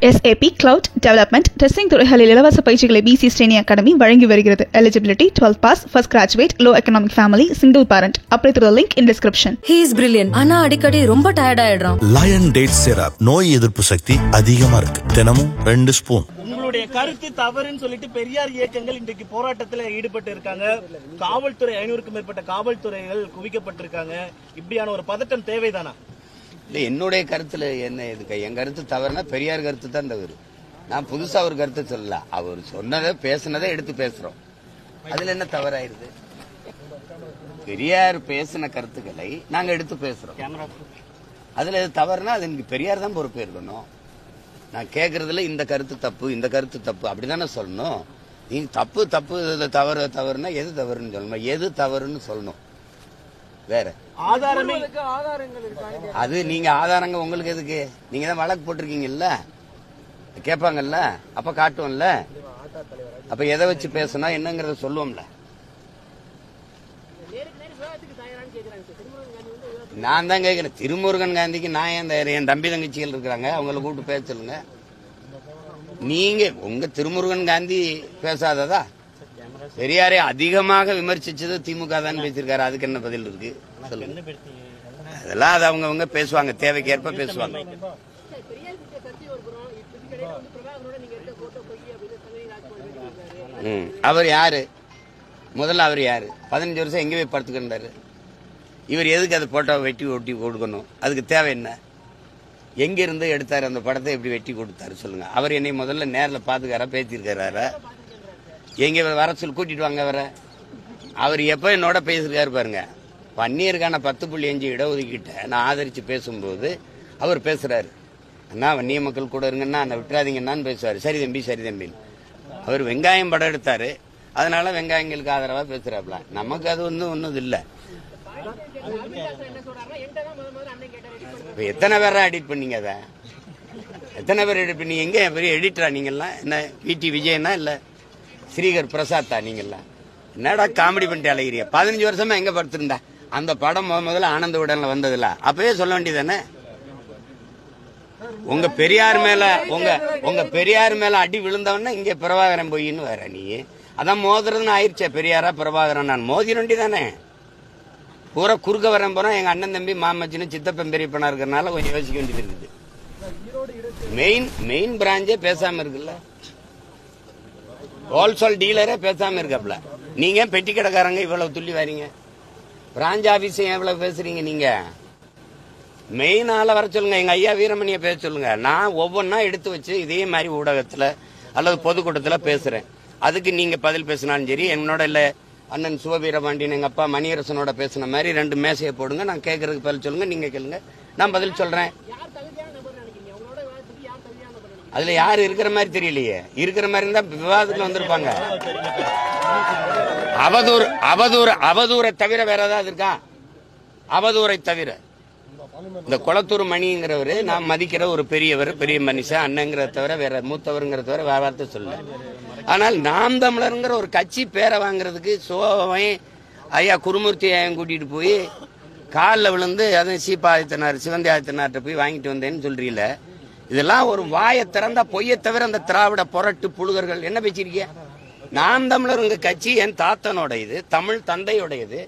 SAP Cloud Development Testing துறைகளில் இலவச பயிற்சிகளை BC Steny Academy வழங்கி வருகிறது. Eligibility 12 pass, first graduate, low economic family, single parent. Apply through the link in description. He is brilliant. ஆனா அடிக்கடி ரொம்ப tired ஆயிடுறான். Lion Date Syrup நோய் எதிர்ப்பு சக்தி அதிகமா இருக்கு. தினமும் 2 ஸ்பூன். உங்களுடைய கருத்து தவறுன்னு சொல்லிட்டு பெரியார் இயக்கங்கள் இன்றைக்கு போராட்டத்தில் ஈடுபட்டு இருக்காங்க. காவல்துறை 500க்கும் மேற்பட்ட காவல்துறைகள் குவிக்கப்பட்டிருக்காங்க. இப்படியான ஒரு பதட்டம் தேவைதானா? இல்லை, என்னுடைய கருத்துல என்ன இதுக்கு என் கருத்து தவறுனா பெரியார் கருத்து தான் தவறு. நான் புதுசா ஒரு கருத்து சொல்லல, அவர் சொன்னதை பேசினதை எடுத்து பேசுறோம். அதுல என்ன தவறாயிருது? பெரியார் பேசின கருத்துக்களை நாங்க எடுத்து பேசுறோம். அதுல எது தவறுனா அது எனக்கு பெரியார் தான் பொறுப்பு இருக்கணும். நான் கேட்கறதுல இந்த கருத்து தப்பு, இந்த கருத்து தப்பு அப்படிதானே சொல்லணும். நீங்க தப்பு தப்பு தவறு தவறுனா எது தவறுன்னு சொல்லணும், எது தவறுன்னு சொல்லணும். வேற அது நீங்க ஆதாரங்க உங்களுக்கு எதுக்கு? நீங்க தான் வழக்கு போட்டிருக்கீங்கல்ல, கேட்பாங்கல்ல, அப்ப காட்டுவோம்ல. அப்ப எதை வச்சு பேசணும் என்னங்கறத சொல்லுவோம்ல. நான் தான் கேட்கிறேன், திருமுருகன் காந்திக்கு நான் என் தம்பி தங்கச்சிகள் இருக்கிறாங்க, அவங்களை கூப்பிட்டு பேச சொல்லுங்க. நீங்க உங்க திருமுருகன் காந்தி பேசாததா? பெரியாரை அதிகமாக விமர்சிச்சது திமுக தான் பேசியிருக்காரு. அதுக்கு என்ன பதில் இருக்கு சொல்லுங்க. அதெல்லாம் அது அவங்க பேசுவாங்க, தேவைக்கேற்ப பேசுவாங்க. அவர் யாரு? முதல்ல அவர் யாரு? 15 வருஷம் எங்க போய் படுத்துக்கிட்டாரு? இவர் எதுக்கு அந்த போட்டோ வெட்டி ஒட்டி கொடுக்கணும்? அதுக்கு தேவை என்ன? எங்க இருந்து எடுத்தாரு அந்த படத்தை? எப்படி வெட்டி கொடுத்தாரு சொல்லுங்க. அவர் என்னை முதல்ல நேரில் பாத்துக்காரா, பேசியிருக்காரு? எங்க வர சொல்லி கூட்டிட்டு வாங்க. அவர் எப்ப என்னோட பேசிருக்காரு பாருங்க. வன்னியருக்கான 10.5 இடஒதுக்கீட்டை நான் ஆதரிச்சு பேசும்போது அவர் பேசுறாரு, அண்ணா வன்னிய மக்கள் கூட இருங்கன்னா என்ன விட்டுறாதீங்கன்னு பேசுவாரு. சரி தம்பி சரி தம்பி. அவர் வெங்காயம் படம் எடுத்தாரு, அதனால வெங்காயங்களுக்கு ஆதரவா பேசுறாப்ல. நமக்கு அது ஒன்னும் இல்ல. எத்தனை பேரா எடிட் பண்ணீங்க? அத எத்தனை பேர் எடிட் பண்ணீங்க? எங்க பெரிய எடிட்டரா நீங்கெல்லாம்? என்ன VT விஜயனா இல்ல ஸ்ரீகர் பிரசாத்தா நீங்கெல்லாம்? என்னடா காமெடி பண்ணிட்டு அலைகிறீங்க? 15 வருஷமா எங்க படுத்திருந்தா? அந்த படம் முதல்ல ஆனந்த விடன்ல வந்ததுல அப்பவே சொல்ல வேண்டியதானே. உங்க பெரியார் மேல அடி விழுந்தவன இங்க பிரபாகரன் போயின்னு வர நீ. அதான் மோதுறதுன்னு ஆயிடுச்சே. பெரியாரா பிரபாகரன்? நான் மோதிர வேண்டியதானே. பூரா குறுக்க வரேன் போனா எங்க அண்ணன் தம்பி மாமச்சின்னு சித்தப்பன் பெரியப்பனா இருக்கிறனால கொஞ்சம் யோசிக்க வேண்டியது இருக்குது. மெயின் பிராஞ்சே பேசாம இருக்குல்ல. ஹோல்சேல் டீலரே பேசாம இருக்கப்பல. நீங்க பெட்டி கடைக்காரங்க இவ்வளவு துள்ளி வரீங்க, பிராஞ்ச் ஆபீஸ் எவ்வளவு பேசுறீங்க? நீங்க மெயின் ஆள வர சொல்லுங்க. எங்க ஐயா வீரமணிய பேச சொல்லுங்க. நான் ஒவ்வொன்னா எடுத்து வச்சு இதே மாதிரி ஊடகத்துல அல்லது பொதுக்கூட்டத்துல பேசுறேன். அதுக்கு நீங்க பதில் பேசினாலும் சரி, என்னோட இல்ல அண்ணன் சிவவீரபாண்டியன் எங்க அப்பா மணியரசனோட பேசின மாதிரி 2 மேசையை போடுங்க. நான் கேட்கறதுக்கு பதில் சொல்லுங்க, நீங்க கேளுங்க, நான் பதில் சொல்றேன். அதுல யாரு இருக்கிற மாதிரி தெரியலையே. இருக்கிற மாதிரி இருந்தா விவாதத்துல வந்திருப்பாங்க. அவதூரை தவிர வேற ஏதாவது இருக்கா? அவதூரை தவிர இந்த குளத்தூர் மணிங்கிறவரு நான் மதிக்கிற ஒரு பெரியவர், பெரிய மனுஷன், அண்ணங்கிறத தவிர வேற மூத்தவருங்கிற தவிர வேற வார்த்தை சொல்ல. ஆனால் நாம் தமிழருங்கிற ஒரு கட்சி பேரை வாங்குறதுக்கு சோவை ஐயா குருமூர்த்தி கூட்டிட்டு போய் காலில் விழுந்து அதுவும் சீப்பா ஆதித்தனார் சிவந்தி ஆதித்தனார்ட்ட போய் வாங்கிட்டு வந்தேன்னு சொல்றீல. இதெல்லாம் ஒரு வாயை திறந்தா பொய்யை தவிர அந்த திராவிட புரட்டு புழுகர்கள் என்ன பேசிருக்கீங்க? நாம் தமிழர் உங்க கட்சி என் தாத்தனோடையது, தமிழ் தந்தையுடையது,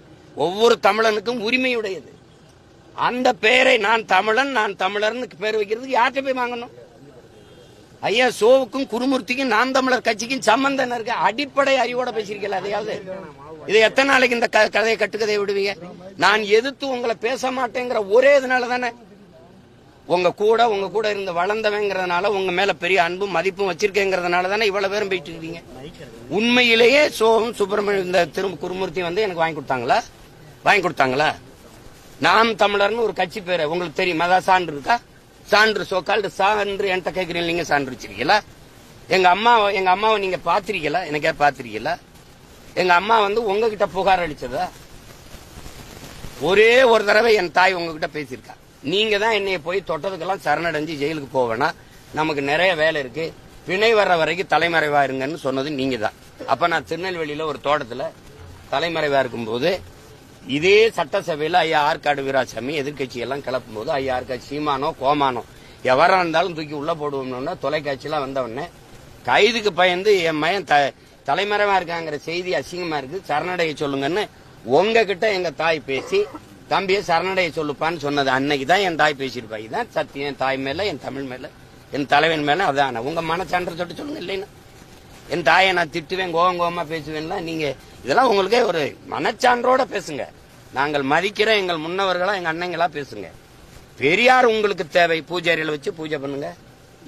ஒவ்வொரு தமிழனுக்கும் உரிமையுடையது. அந்த பெயரை நான் தமிழன் நான் தமிழர்னு பேர் வைக்கிறதுக்கு யார்கிட்ட போய் வாங்கணும்? ஐயா சோவுக்கும் குருமூர்த்திக்கும் நாம் தமிழர் கட்சிக்கும் சம்பந்தம் இருக்கு. அடிப்படை அறிவோட பேசிருக்கல. அதையாவது இதை எத்தனை நாளைக்கு இந்த கதையை கட்டுக்கதையை விடுவீங்க? நான் எதிர்த்து உங்களை பேச மாட்டேங்கிற ஒரே இதனால தானே, உங்க கூட இருந்து வளர்ந்தவங்கிறதுனால, உங்க மேல பெரிய அன்பும் மதிப்பும் வச்சிருக்கேங்கிறதுனால தானே இவ்வளவு பேரும் போயிட்டு இருக்கீங்க. உண்மையிலேயே சோகம் சுப்பிரமணியம் இந்த குருமூர்த்தி வந்து எனக்கு வாங்கி கொடுத்தாங்களா? நாம் தமிழர்னு ஒரு கட்சி பேரு உங்களுக்கு தெரியும். அதான் சான்று இருக்கா? சான்று சோக்கால் சான்று என்கிட்ட கேட்கிறீங்க. நீங்க சான்று வச்சிருக்கீங்களா? எங்க அம்மாவை நீங்க பாத்திருக்கீங்களா? எனக்கே பாத்திருக்கீங்களா? எங்க அம்மா வந்து உங்ககிட்ட புகார் அளிச்சதா? ஒரே ஒரு தடவை என் தாய் உங்ககிட்ட பேசியிருக்கா. நீங்க தான் என்னைய போய் தொட்டதுக்கெல்லாம் சரணடைஞ்சு ஜெயிலுக்கு போவேனா, நமக்கு நிறைய வேலை இருக்கு, பிணை வர்ற வரைக்கும் தலைமறைவா இருங்கன்னு சொன்னது நீங்க தான். அப்ப நான் திருநெல்வேலியில ஒரு தோட்டத்துல தலைமறைவா இருக்கும்போது இதே சட்டசபையில ஐயா ஆற்காடு வீராசாமி எதிர்கட்சி எல்லாம் கிளப்பும் போது ஐயா ஆற்காடு சீமானோ கோமானோ எவரா இருந்தாலும் தூக்கி உள்ள போடுவோம்னா தொலைக்காட்சியெல்லாம் வந்தவொடனே கைதுக்கு பயந்து என் மயன் தலைமறைவா இருக்காங்கிற செய்தி அசிங்கமா இருக்கு, சரணடைய சொல்லுங்கன்னு உங்ககிட்ட எங்க தாய் பேசி தம்பியை சரணடைய சொல்லுப்பான்னு சொன்னது அன்னைக்குதான் என் தாய் பேசியிருப்பா. இதுதான் சத்தியம். என் தாய் மேல, என் தமிழ் மேல, என் தலைவன் மேல. அதான் உங்க மனச்சான்ற தொட்டு சொல்லுங்க. இல்லைன்னா என் தாயை நான் திட்டுவேன், கோவமா பேசுவேன்ல. நீங்க இதெல்லாம் உங்களுக்கே ஒரு மனச்சான்றோட பேசுங்க. நாங்கள் மதிக்கிற எங்கள் முன்னவர்களா, எங்க அண்ணங்களா பேசுங்க. பெரியார் உங்களுக்கு தேவை, பூஜை அறையில வச்சு பூஜை பண்ணுங்க.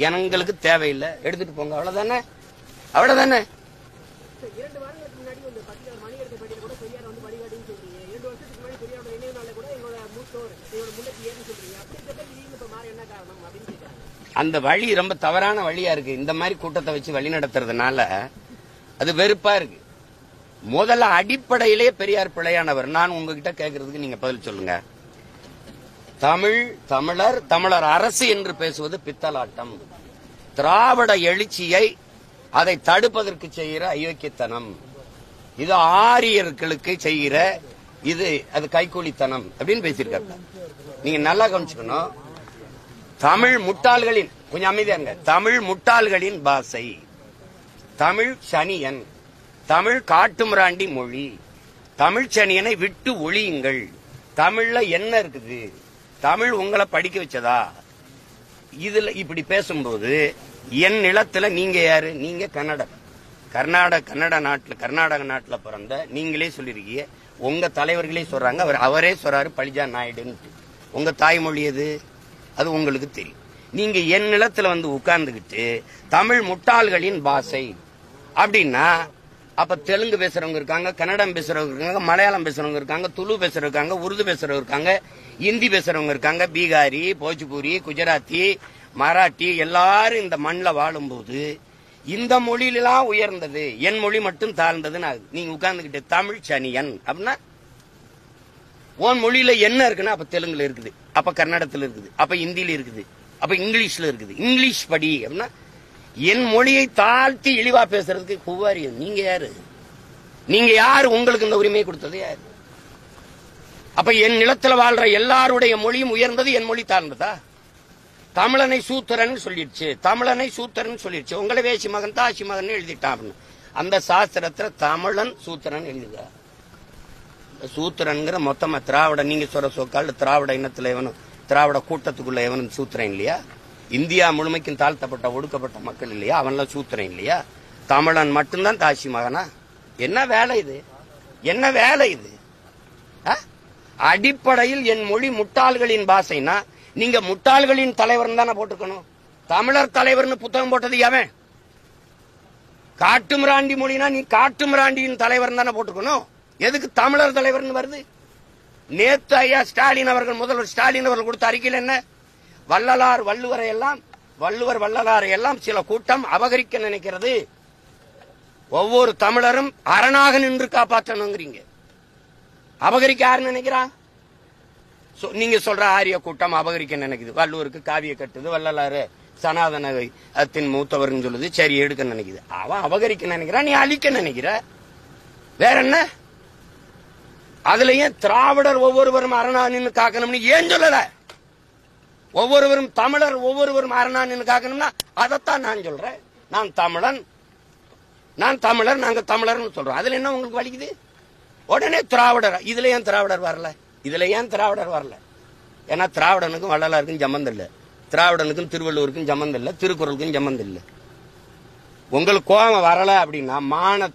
எங்களுக்கு தேவையில்லை, எடுத்துட்டு போங்க. அவ்வளவுதானே, அவ்வளவுதானே. அந்த வழி ரொம்ப தவறான வழியா இருக்கு. இந்த மாதிரி கூட்டத்தை வச்சு வழி நடத்துறதுனால அது வெறுப்பா இருக்கு. முதல்ல அடிப்படையிலே பெரியார் பிழையானவர். நான் உங்ககிட்ட கேட்கறதுக்கு நீங்க பதில் சொல்லுங்க. தமிழர், தமிழர் அரசு என்று பேசுவது பித்தலாட்டம். திராவிட எழுச்சியை அதை தடுப்பதற்கு செய்கிற அயோக்கியத்தனம். இது ஆரியர்களுக்கு செய்கிற அது கைக்கூலித்தனம் அப்படின்னு பேசியிருக்காங்க. நீங்க நல்லா கவனிச்சுக்கணும். தமிழ் முட்டாள்களின், கொஞ்சம் அமைதியாங்க, தமிழ் முட்டாள்களின் பாஷை, தமிழ் சனியன், தமிழ் காட்டுமிராண்டி மொழி, தமிழ் சனியனை விட்டு ஒழியுங்கள். தமிழ்ல என்ன இருக்குது? தமிழ் உங்களை படிக்க வச்சதா? இதுல இப்படி பேசும்போது என் நிலத்துல நீங்க யாரு? நீங்க கர்நாடக நாட்டுல பிறந்த நீங்களே சொல்லிருக்கீங்க. உங்க தலைவர்களே சொல்றாங்க, அவரே சொல்றாரு பழிஜா நாயுடுன்னு. உங்க தாய்மொழி எது? அது உங்களுக்கு தெரியும். நீங்க என் நிலத்துல வந்து உட்கார்ந்துகிட்டு தமிழ் முட்டாள்களின் பாஷை அப்படின்னா, அப்ப தெலுங்கு பேசுறவங்க இருக்காங்க, கன்னடம் பேசுறவங்க இருக்காங்க, மலையாளம் பேசுறவங்க இருக்காங்க, துளு பேசுறவங்க இருக்காங்க, உருது பேசுறவங்க இருக்காங்க, ஹிந்தி பேசுறவங்க இருக்காங்க, பீகாரி, போஜ்பூரி, குஜராத்தி, மராட்டி எல்லாரும் இந்த மண்ணில் வாழும்போது இந்த மொழியிலாம் உயர்ந்தது, என் மொழி மட்டும் தாழ்ந்ததுன்னு நீங்க உட்கார்ந்துகிட்டு தமிழ் சனியன் அப்படின்னா, உன் மொழியில என்ன இருக்குன்னா, அப்ப தெலுங்குல இருக்குது, அப்ப கன்னடத்துல இருக்குது, அப்ப ஹிந்தியில இருக்குது, அப்ப இங்கிலீஷ்ல இருக்குது. இங்கிலீஷ் படி அப்படின்னா என் மொழியை தாழ்த்தி இழிவா பேசுறதுக்கு புவாரி. நீங்க யாரு? நீங்க யாரு? உங்களுக்கு இந்த உரிமையை கொடுத்தது யாரு? அப்ப என் நிலத்துல வாழ்ற எல்லாருடைய மொழியும் உயர்ந்தது, என் மொழி தாழ்ந்ததா? தமிழனை சூத்திரன் சொல்லிடுச்சு, தமிழனை சூத்திரன் சொல்லிடுச்சு. உங்களை வேசி மகன் தாசி மகன் எழுதிட்டான். அந்த சாஸ்திரத்துல தமிழன் சூத்திரன் எழுதுக. சூத்திரன்கிற மொத்தமா திராவிட, நீங்க சொல்ற சொக்கால் திராவிட இனத்துல எவனும், திராவிட கூட்டத்துக்குள்ள எவனும் சூத்திரன் இல்லையா? இந்தியா முழுமைக்கும் தாழ்த்தப்பட்ட ஒடுக்கப்பட்ட மக்கள் இல்லையா? அவன்லாம் சூத்திரன் இல்லையா? தமிழன் மட்டும்தான் தாசி மகனா? என்ன வேலை இது? என்ன வேலை இது? அடிப்படையில் என் மொழி முட்டாள்களின் பாஷைனா நீங்க முட்டாள்களின் தலைவர் தானே போட்டுக்கணும். தமிழர் தலைவர்னு புத்தகம் போட்டது எவன்? காட்டுமிராண்டி மொழினா நீ காட்டுமிராண்டியின் தலைவர் தானே போட்டுக்கணும். எதுக்கு தமிழர் தலைவர்னு வருது? நேத்து ஐயா ஸ்டாலின் அவர்கள், முதல்வர் ஸ்டாலின் அவர்கள் கொடுத்த அறிக்கையில் என்ன? வள்ளலார் வள்ளுவரை எல்லாம், வள்ளுவர் வள்ளலாரை எல்லாம் சில கூட்டம் அபகரிக்க நினைக்கிறது. ஒவ்வொரு தமிழரும் அரணாக நின்று காப்பாற்றணுங்கிறீங்க. அபகரிக்க யாரு நினைக்கிறா? நீங்க சொல்ற ஆரிய கூட்டம் அபகரிக்க நினைக்குது. வள்ளுவருக்கு காவிய கட்டுது, வள்ளலாறு சனாதனத்தின் மூத்தவர் சொல்லுது, சரி எடுக்க நினைக்குது. அவன் அபகரிக்க நினைக்கிறான், நீ அழிக்க நினைக்கிற. வேற என்ன? அதுலயும் திராவிடர் ஒவ்வொருவரும் அரணா நின்று காக்கணும்னு ஏன் சொல்லல? ஒவ்வொருவரும் தமிழர் ஒவ்வொருவரும் அரணா நின்று காக்கணும்னா அதைத்தான் நான் சொல்றேன். நான் தமிழன், நான் தமிழர், நாங்க தமிழர்னு சொல்றோம். அதுல என்ன உங்களுக்கு வலிக்குது? உடனே திராவிடர். இதுல ஏன் திராவிடர் வரல? இதுல ஏன் திராவிடர் வரல? ஏன்னா திராவிடனுக்கும் வள்ளலாருக்கும் சம்பந்தம் இல்ல, திராவிடனுக்கும் திருவள்ளுவருக்கும் சம்பந்தம் இல்ல, திருக்குறளுக்கும் சம்பந்தம் இல்ல. உங்களுக்கு கோபம் வரல அப்படின்னா, மான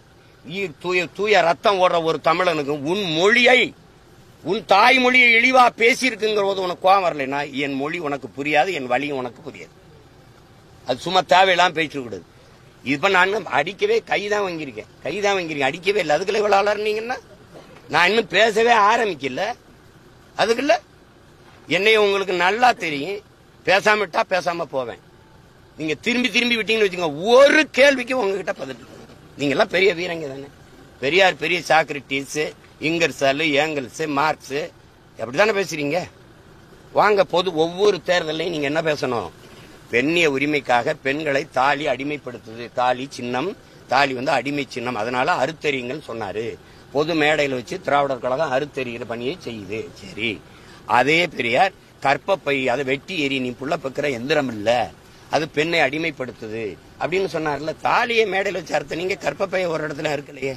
தூய ரத்தம் ஓடுற ஒரு தமிழனுக்கு உன் மொழியை, உன் தாய்மொழியை இழிவா பேசியிருக்குங்கிற போது உனக்கு கோபம் வரலைன்னா, என் மொழி உனக்கு புரியாது, என் வழியும் உனக்கு புரியாது. அது சும்மா தேவையெல்லாம் பேசிட்டு கூடாது. இப்ப நான் அடிக்கவே கைதான் வாங்கியிருக்கேன், அடிக்கவே இல்லை. அதுக்குள்ள இவ்வளவு அலர்னீங்கன்னா நான் இன்னும் பேசவே ஆரம்பிக்கல. அதுக்குள்ள என்னைய உங்களுக்கு நல்லா தெரியும். பேசாமட்டா பேசாம போவேன். நீங்க திரும்பி விட்டீங்கன்னு வச்சுங்க, ஒரு கேள்விக்கு உங்ககிட்ட பதில். நீங்க எல்லாம் பெரிய வீரங்க தானே. பெரியார் பெரிய சாக்ரட்டிஸ், இங்கர்சாலு, ஏங்கல்ஸ், மார்க்ஸ் அப்படித்தானே பேசுறீங்க. வாங்க, ஒவ்வொரு தேர்தலையும் நீங்க என்ன பேசணும்? பெண்ணிய உரிமைக்காக பெண்களை தாலி அடிமைப்படுத்துது, தாலி சின்னம், தாலி அடிமை சின்னம், அதனால அறுத்தறியுங்கள் சொன்னாரு. பொது மேடையில் வச்சு திராவிடர் கழகம் அறுத்தறிகிற பணியை செய்யுது. சரி, அதே பெரியார் கற்பப்பை அதை வெட்டி எறி, நீ புள்ள பெக்கிற எந்திரம் இல்ல, அது பெண்ணை அடிமைப்படுத்துது அப்படின்னு சொன்னார்ல. தாலியை மேடையில் வச்சு அறுத்த நீங்க கற்பப்பைய ஒரு இடத்துல இருக்கலையே.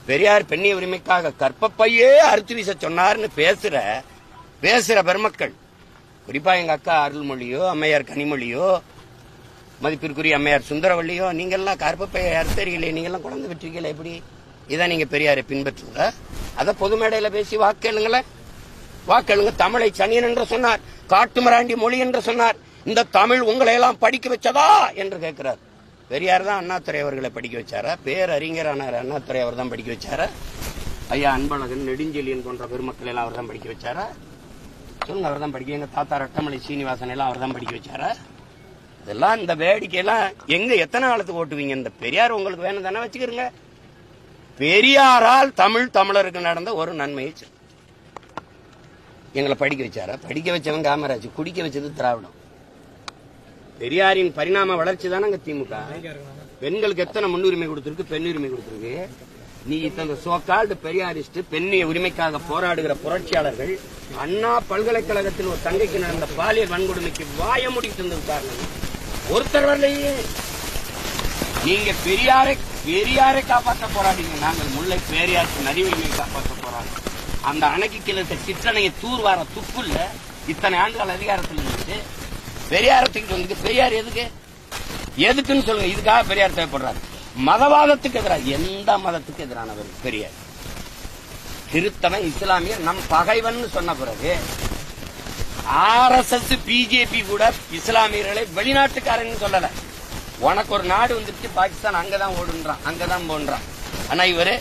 பெரியார் பெண்ணிய உரிமைக்காக கற்பப்பையே அறுத்து வீச சொன்னார்னு பேசுற பெருமக்கள், குறிப்பா எங்க அக்கா அருள்மொழியோ, அம்மையார் கனிமொழியோ, மதிப்பிற்குரிய அம்மையார் சுந்தரவள்ளியோ, நீங்க எல்லாம் கற்பப்பைய அறுத்தறிகளே, நீங்க எல்லாம் குழந்தை பெற்றீங்களே, எப்படி இதான் நீங்க பெரியாரை பின்பற்றுங்க? அத பொது மேடையில பேசி வாக்கெழுங்களேன், வாக்கெழுங்க. தமிழை சனியன் என்று சொன்னார், காட்டுமிராண்டி மொழி என்று சொன்னார். இந்த தமிழ் உங்களை எல்லாம் படிக்க வச்சதா என்று கேட்கிறார். பெரியார் தான் அண்ணாதுரை அவர்களை படிக்க வச்சாரா? பேரறிஞரானார் அண்ணாதுரை அவர் தான் படிக்க வச்சாரா? ஐயா அன்பழகன், நெடுஞ்செழியன் போன்ற பெருமக்கள் எல்லாம் அவர் தான் படிக்க வச்சாரா? சொல்லுங்க, அவர் தான் படிக்க. எங்க தாத்தா ரட்டமலை சீனிவாசன் எல்லாம் அவர் தான் படிக்க வச்சாரா? இதெல்லாம் இந்த வேடிக்கையெல்லாம் எங்க எத்தனை காலத்துக்கு ஓட்டுவீங்க? இந்த பெரியார் உங்களுக்கு வேணும் தானே, வச்சுக்கிறீங்க. பெரியாரால் தமிழருக்கு நடந்த ஒரு நன்மையை எங்களை படிக்க வச்சாரா? படிக்க வச்சவன் காமராஜ், குடிக்க வச்சது திராவிடம். பெரியாரின் பரிணாம வளர்ச்சி தானே திமுக. பெண்களுக்கு எத்தனை முன்னுரிமை கொடுத்திருக்கு, பெண்ணுரிமை கொடுத்திருக்கு. நீ இந்த சோகால்டு பெரியாரிஸ்ட், பெண்ணிய உரிமைக்காக போராடுகிற புரட்சியாளர்கள் அண்ணா பல்கலைக்கழகத்தில் ஒரு தங்கைக்கு நடந்த பாலியல் வன்கொடுமைக்கு வாய முடித்து இருந்தது காரணம் ஒருத்தர் வரலையே. நீங்க பெரியாரை காப்பாற்ற போராடிங்க, நாங்கள் முல்லை பெரியார் நதி உரிமையை காப்பாற்ற போராடுறோம். அந்த அணைக்கு கீழே சிற்றணையை தூர்வார துப்புல்ல இத்தனை ஆண்டுகள் அதிகாரத்தில் இருந்துச்சு. பெரியாரத்துக்கு வந்து பெரியார் எதுக்குன்னு சொல்லுங்க. இதுக்காக பெரியார் தேவைப்படுறாரு. மதவாதத்துக்கு எதிராக, எந்த மதத்துக்கு எதிரானவர் பெரியார்? கிறிஸ்தவன், இஸ்லாமியர் நம் பகைவன் சொன்ன பிறகு RSS பிஜேபி கூட இஸ்லாமியர்களை வெளிநாட்டுக்காரன்னு சொல்லல. உனக்கு ஒரு நாடு வந்துருச்சு பாகிஸ்தான், அங்கதான் ஓடுன்றான், அங்கதான் போன்றான். ஆனா இவரு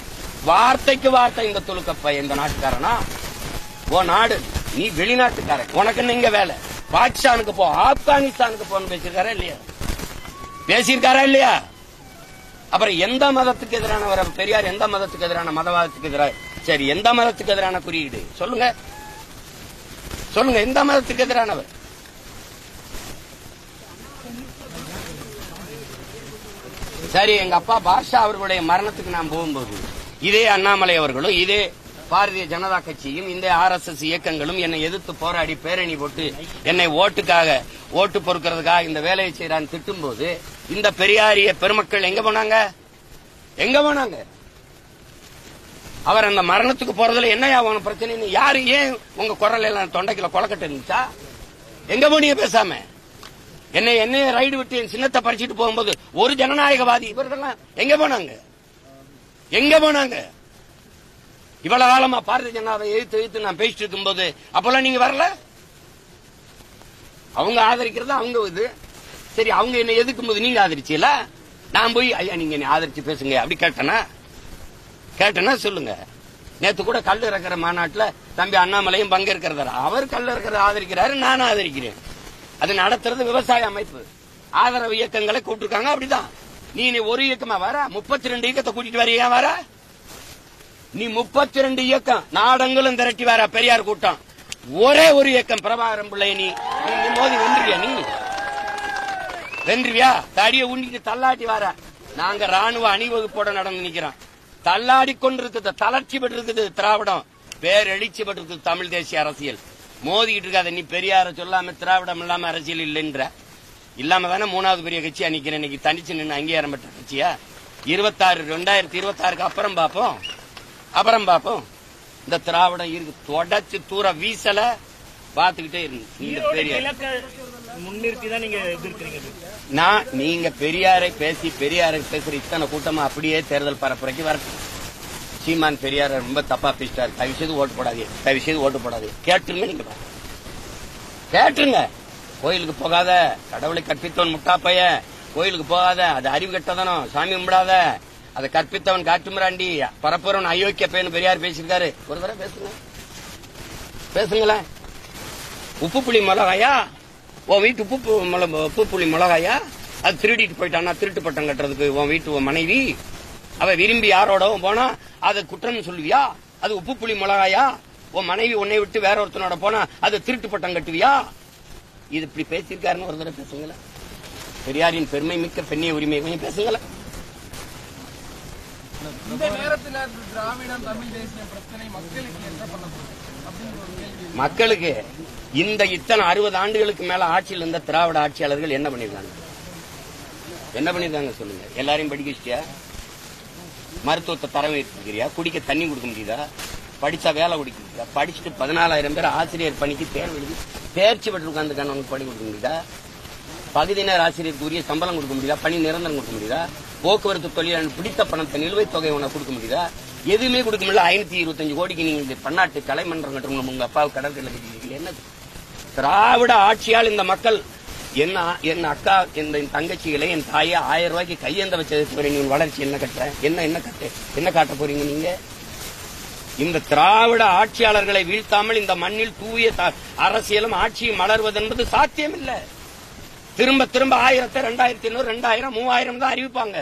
வார்த்தைக்கு வார்த்தை இந்த துலுக்கப்ப இந்த நாட்டுக்காரனா? ஓ நாடு, நீ வெளிநாட்டுக்காரன், உனக்கு நீங்க வேலை, பாகிஸ்தானுக்கு போ, ஆப்கானிஸ்தானுக்கு போன்னு பேசியிருக்காரா இல்லையா? பேசியிருக்காரா இல்லையா? அப்புறம் எந்த மதத்துக்கு எதிரானவர் பெரியார்? எந்த மதத்துக்கு எதிரான? மதவாதத்துக்கு எதிராக. சரி, எந்த மதத்துக்கு எதிரான குறியீடு சொல்லுங்க, சொல்லுங்க. எந்த மதத்துக்கு எதிரானவர்? சரி, எங்க அப்பா பாஷா அவர்களுடைய மரணத்துக்கு நான் போகும்போது இதே அண்ணாமலை அவர்களும் இதே பாரதிய ஜனதா கட்சியும் இந்த RSS இயக்கங்களும் என்னை எதிர்த்து போராடி பேரணி போட்டு என்னை ஓட்டு பொறுக்கிறதுக்காக இந்த வேலையை செய்யறான்னு திட்டும் போது இந்த பெரியாரிய பெருமக்கள் எங்க போனாங்க? எங்க போனாங்க? அவர் அந்த மரணத்துக்கு போறதுல என்னையா பிரச்சனை? யாரு ஏன் உங்க குரல் எல்லாம் தொண்டைக்குள்ள கொலக்கட்டு இருந்துச்சா? எங்க போனீங்க பேசாம? என்னை ரைடு விட்டு என் சின்னத்தை பறிச்சுட்டு போகும்போது ஒரு ஜனநாயகவாதி இவர்கள்லாம் எங்க போனாங்க? எங்க போனாங்க? இவ்வளவு காலமா பாரதிய ஜனதாவை எதிர்த்து நான் பேசிட்டு இருக்கும் போது அப்பெல்லாம் நீங்க வரல. அவங்க ஆதரிக்கிறதா அவங்க இது. சரி, அவங்க என்ன எதிர்க்கும் போது நீங்க ஆதரிச்சீல, நான் போய் ஐயா நீங்க என்ன ஆதரிச்சு பேசுங்க அப்படி கேட்டனா சொல்லுங்க. நேத்து கூட கல் இறக்கிற மாநாட்டுல தம்பி அண்ணாமலையும் பங்கேற்கிறதா? அவர் கல் இறக்கிறத ஆதரிக்கிறாரு, நானும் ஆதரிக்கிறேன். அது நடத்துறது விவசாய அமைப்பு, ஆதரவு இயக்கங்களை கூப்பிட்டுருக்காங்க. அப்படிதான் நீ ஒரு இயக்கமா வர 32 இயக்கத்தை கூட்டிட்டு வரையா வர? நீ 32 இயக்கம் நாடங்களும் திரட்டி வர பெரியார் கூட்டம். ஒரே ஒரு இயக்கம் பிரபாகரன் பிள்ளை நீ மோதி வென்றுவியா? நீ வென்றுவியா? தடியை உண்டிட்டு தள்ளாட்டி வர. நாங்க ராணுவ அணிவகுப்போட நடந்து நிக்கிறோம். தள்ளாடி கொண்டிருக்குது, தளர்ச்சி பெற்றிருக்குது திராவிடம், பேரெழுச்சி பெற்றிருக்குது தமிழ் தேசிய அரசியல். மோதிக்கிட்டு இருக்காத. நீ பெரியார சொல்லாம திராவிடம் இல்லாம அரசியல் இல்லைன்ற இல்லாம தானே 3வது பெரிய கட்சியா நிக்கிறேன். இன்னைக்கு தனிச்சு நின்று அங்கீகாரம் பெற்ற கட்சியா? 2026க்கு அப்புறம் பாப்போம். இந்த திராவிடம் இருக்கு, தொடச்சு தூர வீசல பாத்துக்கிட்டே இருக்கு. முன்னிறுத்திதான் நீங்க எதிர்க்கிறீங்க. நீங்க பெரியாரை பேசுற இத்தனை கூட்டமா அப்படியே தேர்தல் பரப்புரைக்கு வரட்டும். சீமான் பெரியார் ரொம்ப தப்பா பேசிட்டாரு, தயவு செய்து ஓட்டு போடாது, கேட்டுருங்க. நீங்க கேட்டுருங்க. கோயிலுக்கு போகாத, கடவுளை கற்பித்தவன் முட்டாப்பைய, கோயிலுக்கு போகாத, அது அறிவு கெட்டதனும், சாமி கும்பிடாத, அதை கற்பித்தவன் காட்டுமிராண்டி, பரப்புறவன் அயோக்கிய பையன் பெரியார் பேசியிருக்காரு. ஒரு தடவை பேசுங்களேன். உப்பு புளி மிளகாயா, உன் வீட்டு உப்பு புளி மிளகாயா, அது திருடிட்டு போயிட்டானா திருட்டு பட்டம் கட்டுறதுக்கு உன் வீட்டு உன் மனைவி அவ விரும்பி யாரோடவும் போனா அது குற்றம் சொல்லுவியா? அது உப்பு புளி மிளகாயா? உன் மனைவி உன்னை விட்டு வேற ஒருத்தனோட போனா அது திருட்டு பட்டம் கட்டுவியா? இது இப்படி பேசியிருக்காருன்னு ஒரு தடவை பேசுங்களேன். பெரியாரின் பெருமை மிக்க பெண்ணிய உரிமை பேசுங்களேன். இந்த நேரத்தில் திராவிடம் தமிழ் தேசிய பிரச்சனை மக்களுக்கு என்ன பண்ண போகுது? மக்களுக்கு இந்த இத்தனை 60 ஆண்டுகளுக்கு மேல ஆட்சியில் இருந்த திராவிட ஆட்சியாளர்கள் என்ன பண்ணிருக்காங்க? என்ன பண்ணிருக்காங்க சொல்லுங்க. எல்லாரையும் படிக்க வச்சியா? மருத்துவத்தை தரம் வைத்திருக்கிறியா? குடிக்க தண்ணி கொடுக்க முடியுதா? படிச்சா வேலை கொடுக்க முடியுதா? படிச்சுட்டு 14,000 பேர் ஆசிரியர் பணிக்கு தேர்வு எழுதி தேர்ச்சி பெற்று உட்கார்ந்துருக்காங்க. அவனுக்கு பணி கொடுக்க முடியுதா? பகுதி நேர ஆசிரியருக்கு உரிய சம்பளம் கொடுக்க முடியுதா? பணி நிரந்தரம் கொடுக்க முடியுதா? போக்குவரத்து தொழிலாளர் பிடித்த பணத்தை நிலுவைத் தொகை உனக்கு கொடுக்க முடியுதா? எதுவுமே கொடுக்க முடியல. 525 கோடிக்கு நீங்க பன்னாட்டு கலைமன்றம் கட்டணும். உங்க அப்பாவுக்கு கடற்கரை கட்டிருக்கீங்க. என்ன திராவிட ஆட்சியால் இந்த மக்கள் என் அக்கா என் தங்கச்சிகளை என் தாயை 1000 ரூபாய்க்கு கையேந்த வச்சது நீங்க வளர்ச்சி என்ன கட்ட என்ன காட்ட போறீங்க நீங்க? இந்த திராவிட ஆட்சியாளர்களை வீழ்த்தாமல் இந்த மண்ணில் தூய அரசியலும் ஆட்சியும் மலர்வது என்பது சாத்தியமில்லை. திரும்ப 1000, 2500, 2000, 3000 தான் அறிவிப்பாங்க.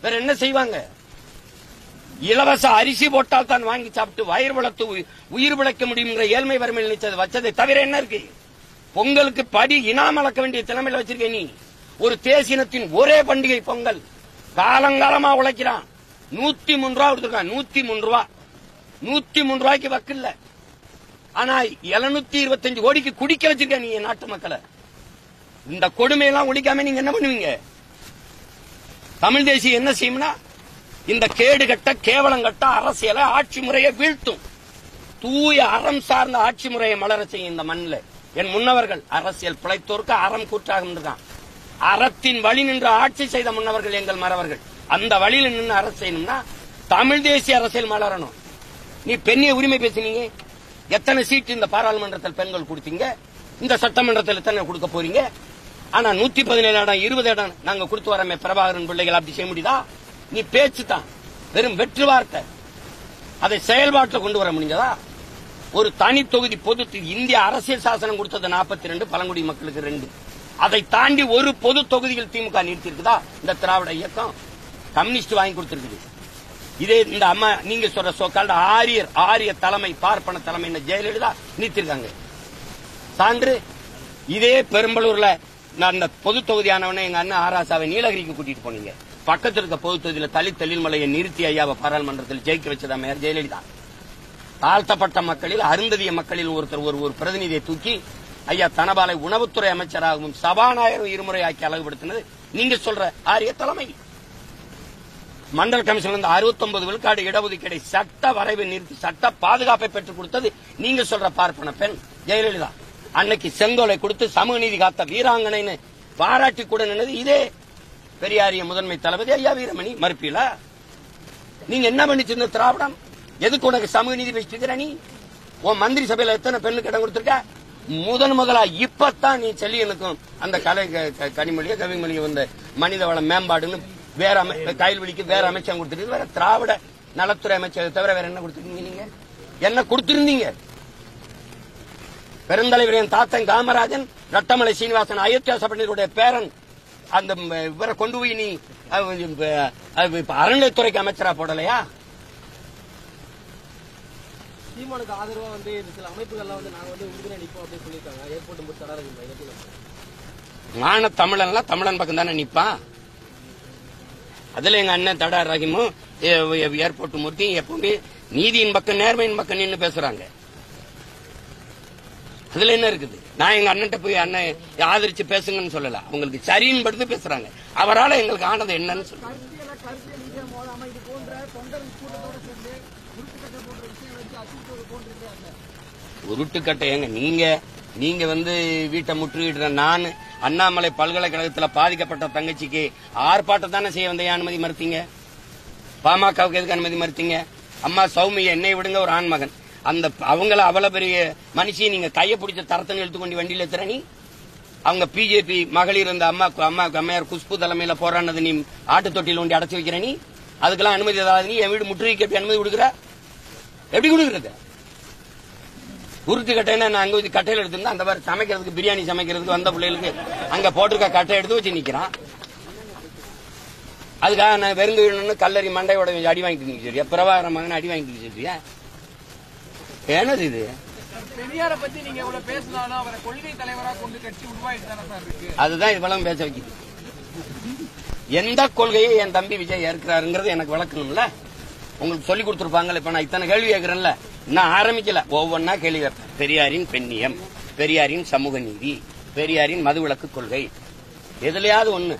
வேற என்ன செய்வாங்க? இலவச அரிசி போட்டால் தான் வாங்கி சாப்பிட்டு வயிறு வளர்த்து உயிர் பிழைக்க முடியுங்கிற ஏழ்மை வறுமையில் நிச்சயத்தை வச்சதை தவிர என்ன இருக்கு? பொங்கலுக்கு படி இனாம் அளக்க வேண்டிய திறமையில வச்சிருக்க நீ. ஒரு தேசினத்தின் ஒரே பண்டிகை பொங்கல். காலங்காலமா உழைக்கிறான். 103 ரூபா கொடுத்துருக்கான். 103 ரூபா. 103 ரூபாய்க்கு வக்கில்ல. ஆனா 725 கோடிக்கு குடிக்க வச்சிருக்க நீ நாட்டு மக்களை. இந்த கொடுமையெல்லாம் ஒழிக்காம நீங்க என்ன பண்ணுவீங்க? தமிழ் தேசியம் என்ன செய்யும்னா இந்த கேடுகட்ட கேவலங்கட்ட அரசியலை ஆட்சி முறையை வீழ்த்தும். தூய அறம் சார்ந்த ஆட்சி முறையை மலர செய்யும் இந்த மண்ணில். என் முன்னவர்கள் அரசியல் பிழைத்தோருக்கு அறம் கூற்றாக இருந்திருக்கான். அறத்தின் வழி நின்று ஆட்சி செய்த முன்னவர்கள் எங்கள் மறவர்கள். அந்த வழியில் நின்று அரசு செய்யணும்னா தமிழ் தேசிய அரசியல் மலரணும். நீ பெண்ணிய உரிமை பேசினீங்க. எத்தனை சீட் இந்த பாராளுமன்றத்தில் பெண்கள் கொடுத்தீங்க? இந்த சட்டமன்றத்தில் எத்தனை கொடுக்க போறீங்க? ஆனா 117 இடம் 20 இடம் நாங்க கொடுத்து வரமே பிரபாகரன் பிள்ளைகள் அப்படி செய்ய முடியுதா? நீ பேச்சு தான், வெறும் வெற்று வார்த்தை. அதை செயல்பாட்டில் கொண்டு வர முடிஞ்சதா? ஒரு தனி தொகுதி பொது இந்திய அரசியல் சாசனம் கொடுத்தது 42, பழங்குடி மக்களுக்கு 2. அதை தாண்டி ஒரு பொது தொகுதியில் திமுக நிறுத்திருக்குதா? இந்த திராவிட இயக்கம் கம்யூனிஸ்ட் வாங்கி கொடுத்திருக்குது. இதே இந்த அம்மா நீங்க சொல்ற சோக்கால்ட ஆரிய தலைமை பார்ப்பன தலைமை ஜெயலலிதா நிறுத்திருக்காங்க. சான்று இதே பெரும்பலூர்ல அந்த பொது தொகுதியானவன எங்க அண்ணன் ஆராசாவை நீலகிரிக்கு கூட்டிட்டு போனீங்க. பக்கத்தில் இருக்க பொது தொகுதியில் தலித் தெளில்மலையை நிறுத்தி ஐயாவை பாராளுமன்றத்தில் ஜெயிக்க வச்சதா மேயர் ஜெயலலிதா. தாழ்த்தப்பட்ட மக்களில் அருந்ததிய மக்களில் ஒருத்தர் ஒரு பிரதிநிதியை தூக்கி ஐயா தனபாலை உணவுத்துறை அமைச்சராகவும் சபாநாயகர் இருமுறை ஆக்கி அழகுபடுத்தினது நீங்க சொல்ற ஆரிய தலைமை. மண்டல் கமிஷன் 69 விழுக்காடு இடஒதுக்கீடை சட்ட வரைவை நிறுத்தி சட்ட பாதுகாப்பை பெற்றுக் கொடுத்தது நீங்க சொல்ற பார்ப்பன பெண் ஜெயலலிதா. அன்னைக்கு செங்கோலை கொடுத்து சமூக நீதி காத்த வீராங்கனைன்னு பாராட்டி கூட நின்னது இதே பெரியாரிய முதன்மை தளபதி ஐயா வீரமணி. மறுப்பீல நீங்க என்ன பண்ணிச்சிருந்த திராவிடம்? எதுக்கு உனக்கு சமூக நீதி பேசிட்டு நீ? உன் மந்திரி சபையில எத்தனை பெண்ணுக்கு இடம் கொடுத்திருக்க? முதலா இப்பத்தான் நீ செல்லியனுக்கும் அந்த கலை கனிமொழிய கவிமொழிய வந்த மனித வள மேம்பாடுன்னு வேற கைல்வெளிக்கு வேற அமைச்சகம் கொடுத்துருக்கு. வேற திராவிட நலத்துறை அமைச்சரை தவிர வேற என்ன கொடுத்திருக்கீங்க? நீங்க என்ன கொடுத்திருந்தீங்க? பெருந்தலைவர் என் தாத்தன் காமராஜன், ரட்டமலை சீனிவாசன், அயோத்தியா சபையினுடைய பேரன், அந்த இவரை கொண்டு போய் நீ அறநிலையத்துறைக்கு அமைச்சரா போடலையா? சீமானுக்கு ஆதரவா சில அமைப்புகள்லாம் நாங்க உறுதுணை நிற்போம் அப்படின்னு சொல்லியிருக்காங்க. ஏற்பட்டு மான தமிழன்லாம் தமிழன் பக்கம் தானே நிப்பான். அதுல எங்க அண்ணன் தடா ரஹீமும் ஏர்போர்ட் மூர்த்தியும் எப்பவுமே நீதியின் பக்கம் நேர்மையின் பக்கம் நின்று பேசுறாங்க. அதுல என்ன இருக்குது? நான் எங்க அண்ணன் போய் அண்ணன் ஆதரிச்சு பேசுங்கன்னு சொல்லல. அவங்களுக்கு சரின்னு படுத்து பேசுறாங்க. அவரால் எங்களுக்கு ஆனது என்னன்னு சொல்லுங்க. உருட்டுக்கட்டை ஏங்க நீங்க வீட்டை முற்றுகிட்ட நான் அண்ணாமலை பல்கலைக்கழகத்தில் பாதிக்கப்பட்ட தங்கச்சிக்கு ஆர்ப்பாட்டம் தானே செய்ய வந்த அனுமதி மறுத்தீங்க? பாமகவுக்கு எதுக்கு அனுமதி மறுத்தீங்க? அம்மா சௌமியா என்னை விடுங்க ஒரு ஆண்மகன் அந்த அவங்கள அவ்வளவு பெரிய மனுஷியை நீங்க கையை பிடிச்ச தரத்தனை எடுத்து கொண்டு வண்டியில திறனி அவங்க பிஜேபி மகளிர் அந்த அம்மையார் குஷ்பு தலைமையில போராடினது நீ ஆட்டு தொட்டியில் ஒண்டி அடைச்சு வைக்கிற நீ அதுக்கெல்லாம் அனுமதி ஏதாவது நீ என் வீடு முற்றுகைக்கு எப்படி அனுமதி கொடுக்குற? எப்படி கொடுக்குறது? உருட்டு கட்டைன்னா நான் அங்க கட்டையில எடுத்திருந்தா அந்த மாதிரி சமைக்கிறதுக்கு பிரியாணி சமைக்கிறதுக்கு வந்த பிள்ளைகளுக்கு அங்க போட்டிருக்க கட்டை எடுத்து வச்சு நிக்கிறான். அதுக்காக நான் வெறுங்கு கல்லறி மண்டையோட அடி வாங்கிட்டு சரியா? பிரபாகர மகன் அடி வாங்கிட்டு சரியா? என்னது இது? பெரியார பத்தி நீங்க எவ்வளவு பேசினாலும் அவரை கொள்கை தலைவரா கொண்டு கட்சி உருவாயிட்டு தானே சார் இருக்கு. அதுதான் இவ்வளவு பேச வைக்குது. எந்த கொள்கையை என் தம்பி விஜய் ஏற்கிறாருங்கிறது எனக்கு விளக்கணும்ல. உங்களுக்கு சொல்லி கொடுத்துருப்பாங்கல்ல. இப்ப நான் இத்தனை கேள்வி கேட்கறேன்ல, நான் ஆரம்பிக்கல, ஒவ்வொன்னா கேள்வி கேட்பேன். பெரியாரின் பெண்ணியம், பெரியாரின் சமூக நீதி, பெரியாரின் மதுவிலக்கு கொள்கை, எதுலயாவது ஒண்ணு.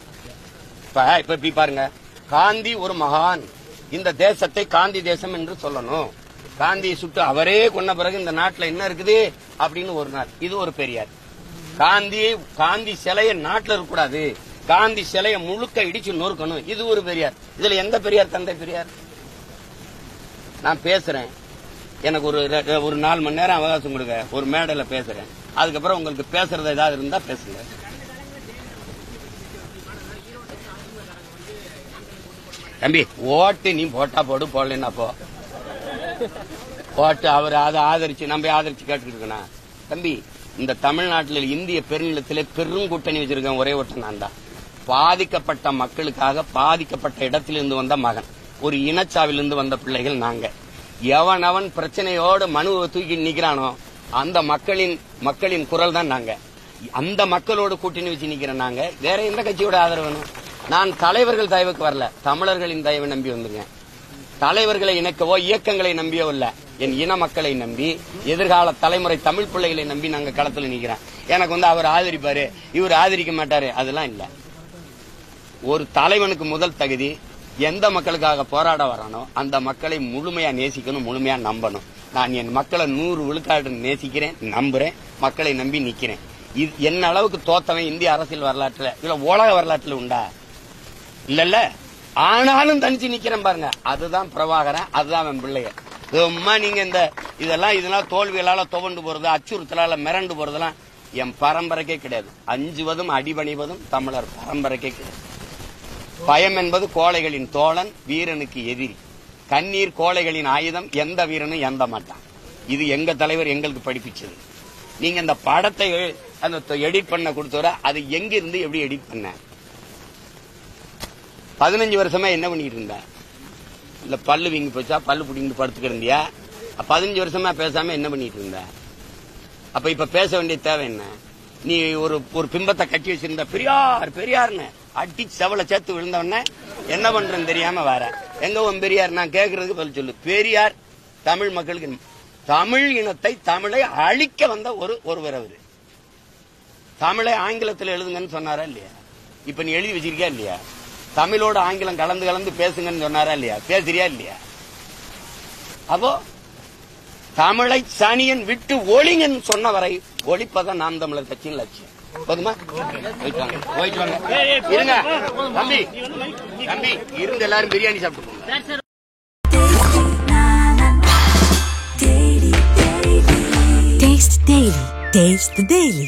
இப்ப இப்படி பாருங்க, காந்தி ஒரு மகான், இந்த தேசத்தை காந்தி தேசம் என்று சொல்லணும். காந்தியை சுட்டு அவரே கொன்ன பிறகு இந்த நாட்டில் என்ன இருக்குது அப்படின்னு ஒரு நாள், இது ஒரு பெரியார். காந்தி சிலைய நாட்டில் இருக்கக்கூடாது, காந்தி சிலைய முழுக்க இடிச்சு நொறுக்கணும், இது ஒரு பெரியார். இதுல எந்த பெரியார் தந்தை பெரியார்? நான் பேசுறேன், எனக்கு ஒரு 4 மணி நேரம் அவகாசம் கொடுங்க, ஒரு மேடையில பேசுறேன், அதுக்கப்புறம் உங்களுக்கு பேசுறது ஏதாவது இருந்தா பேசுங்க. தம்பி, ஓட்டு நீ போட்டா போடு, போடலன்னா போ. ஓட்டு அவர் அதை ஆதரிச்சு நம்ம ஆதரிச்சு கேட்டுக்கிட்டு இருக்கணும். தம்பி, இந்த தமிழ்நாட்டில் இந்திய பெருநிலத்திலே பெரும் கூட்டணி வச்சிருக்கேன், ஒரே ஓட்டம் நான் தான். பாதிக்கப்பட்ட மக்களுக்காக பாதிக்கப்பட்ட இடத்திலிருந்து வந்த மகன், ஒரு இனச்சாவிலிருந்து வந்த பிள்ளைகள் நாங்க. எவன் பிரச்சனையோடு மனுவை தூக்கி நிக்கிறானோ அந்த மக்களின் குரல் தான் நாங்க. அந்த மக்களோடு கூட்டணி வச்சு நிக்கிறேன் நாங்க. வேற எந்த கட்சியோட ஆதரவு வேணும்? நான் தலைவர்கள் தயவுக்கு வரல, தமிழர்களின் தயவை நம்பி வந்துருக்கேன். தலைவர்களை இணைக்கவோ இயக்கங்களை நம்பியோ இல்ல, என் இன மக்களை நம்பி, எதிர்கால தலைமுறை தமிழ் பிள்ளைகளை நம்பி நாங்க களத்துல நிக்கிறேன். எனக்கு அவர் ஆதரிப்பாரு, இவர் ஆதரிக்க மாட்டாரு, அதெல்லாம் இல்ல. ஒரு தலைவனுக்கு முதல் தகுதி, எந்த மக்களுக்காக போராட வரானோ அந்த மக்களை முழுமையா நேசிக்கணும், முழுமையா நம்பணும். நான் என் மக்களை 100 விழுக்காடு நேசிக்கிறேன், நம்புறேன், மக்களை நம்பி நிக்கிறேன். என்ன அளவுக்கு தோத்தவன் இந்திய அரசியல் வரலாற்றுல இல்ல உலக வரலாற்றுல உண்டா? இல்ல. ஆனாலும் தனிச்சு நிக்கிறேன் பாருங்க, அதுதான் பிரபாகரன், அதுதான் என் பிள்ளைய. சும்மா நீங்க இதெல்லாம் தோல்விகளால துவண்டு போறது, அச்சுறுத்தலால மிரண்டு போறதெல்லாம் என் பரம்பரைக்கே கிடையாது. அஞ்சுவதும் அடிபணிவதும் தமிழர் பரம்பரைக்கே கிடையாது. பயம் என்பது கோழைகளின் தோழன், வீரனுக்கு எதிரி. கண்ணீர் கோழைகளின் ஆயுதம், எந்த வீரனும் எந்த மாட்டான். இது எங்க தலைவர் எங்களுக்கு படிப்பிச்சது. நீங்க இந்த படத்தை எடிட் பண்ண கொடுத்தவர அது எங்க இருந்து எப்படி எடிட் பண்ண? 15 வருஷமா என்ன பண்ணிட்டு இருந்த? இல்ல பல்லு வீங்கி போச்சா, பல்லு புடிங்கிட்டு படுத்துக்கிறியா? 15 வருஷமா பேசாம என்ன பண்ணிட்டு இருந்த? அப்ப இப்ப பேச வேண்டிய தேவை என்ன? நீ ஒரு பிம்பத்தை கட்டி வச்சிருந்த, பெரியார் பெரியார்னு அடி செவலை சேர்த்து விழுந்தவன என்ன பண்றேன்னு தெரியாம வர. எங்க உன் பெரியார்? நான் கேட்கறதுக்கு பதில் சொல்லு. பெரியார் தமிழ் மக்களுக்கு, தமிழ் இனத்தை, தமிழை அழிக்க வந்த ஒருவர் அவரு. தமிழை ஆங்கிலத்தில் எழுதுங்கன்னு சொன்னாரா இல்லையா? இப்ப நீ எழுதி வச்சிருக்கியா இல்லையா? தமிழோட ஆங்கிலம் கலந்து பேசுங்கன்னு சொன்னாரா இல்லையா? பேசுறியா இல்லையா? அப்போ தமிழை சனியன் விட்டு ஒளிங்கன்னு சொன்ன வரை ஒளிப்பதான் நாம் தமிழர் கட்சியின் லட்சியம். போதுமா? போயிட்டு வாங்க. இருங்க தம்பி, இருந்து எல்லாரும் பிரியாணி சாப்பிட்டு போங்க. Taste the Daily.